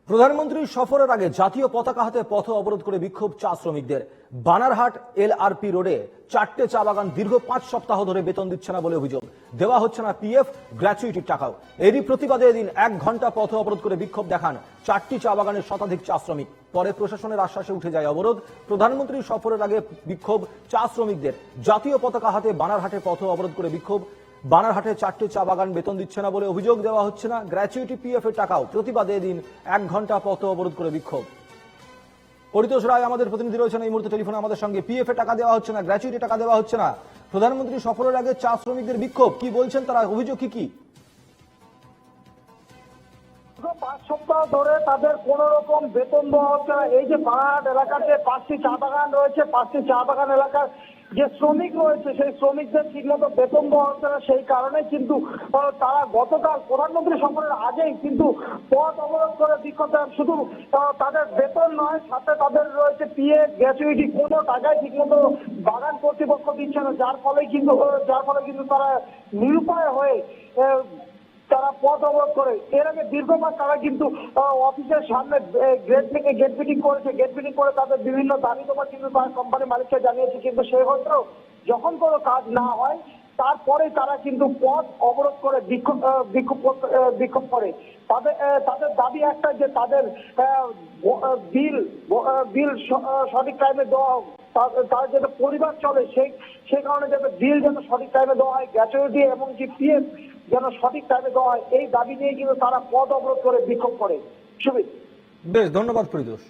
প্রধানমন্ত্রী সফরের আগে জাতীয় পতাকা হাতে পথ অবরোধ করে বিক্ষোভ চা শ্রমিকদের। বানারহাট এলআরপি রোডে 4টে চা বাগান দীর্ঘ 5 সপ্তাহ ধরে বেতন দিচ্ছে না বলে অভিযোগ। দেওয়া হচ্ছে না পিএফ, গ্র্যাচুইটির টাকাও। এরই প্রতিবাদে এদিন 1 ঘন্টা পথ অবরোধ করে বিক্ষোভ দেখান 4টি চা বাগানের শতাধিক চা শ্রমিক। পরে প্রশাসনের আশ্বাসে উঠে যায় অবরোধ। প্রধানমন্ত্রীর সফরের আগে বিক্ষোভ চা শ্রমিকদের। জাতীয় পতাকা হাতে বানারহাটে পথ অবরোধ করে বিক্ষোভ। বানারহাটে 4টে চা বাগান বেতন দিচ্ছে না বলে অভিযোগ, দেওয়া হচ্ছে না গ্র্যাচুইটি পিএফ এর টাকাও। প্রতিবাদে এদিন 1 ঘন্টা পথ অবরোধ করে বিক্ষোভ। পরিতোষ রায় আমাদের প্রতিনিধি রয়েছেন এই মুহূর্তে টেলিফোনে আমাদের সঙ্গে। পিএফ এর টাকা দেওয়া হচ্ছে না, গ্র্যাচুইটি টাকা দেওয়া হচ্ছে না, প্রধানমন্ত্রী সফরের আগে চা শ্রমিকদের বিক্ষোভ, কি বলছেন তারা, অভিযোগ কি? 5 সপ্তাহ ধরে তাদের কোন রকম বেতন দেওয়া হচ্ছে না। এই যে বানারহাট এলাকাতে 5টি চা বাগান রয়েছে, 5টি চা বাগান এলাকার যে শ্রমিক রয়েছে সেই শ্রমিকদের ঠিকমতো বেতন দেওয়া হচ্ছে না। সেই কারণে কিন্তু তারা গতকাল প্রধানমন্ত্রী সফরের আগেই কিন্তু পথ অবরোধ করে বিক্ষোভ। শুধু তাদের বেতন নয়, সাথে তাদের রয়েছে পিএফ, গ্র্যাচুইটি, কোনো টাকাই ঠিকমতো বাগান কর্তৃপক্ষ দিচ্ছে না, যার ফলে কিন্তু তারা নিরুপায় হয়ে তারা পথ অবরোধ করে। এর আগে দীর্ঘবার তারা কিন্তু অফিসের সামনে গেট মিটিং করেছে। গেট মিটিং করে তাদের বিভিন্ন দাবি দেওয়া কিন্তু তার কোম্পানি মালিককে জানিয়েছে, কিন্তু সেই হলেও যখন কোনো কাজ না হয় তারপরে তারা কিন্তু পথ অবরোধ করে বিক্ষোভ করে। তাদের দাবি একটা যে তাদের বিল সঠিক টাইমে দেওয়া হোক, তার যাতে পরিবার চলে সেই কারণে যাতে বিল যেন সঠিক টাইমে দেওয়া হয়, গ্র্যাচুইটি এবং যে পিএফ যেন সঠিক টাইমে দেওয়া হয়, এই দাবি নিয়ে কিন্তু তারা পথ অবরোধ করে বিক্ষোভ করে। সুবিধ, বেশ, ধন্যবাদ পরিতোষ।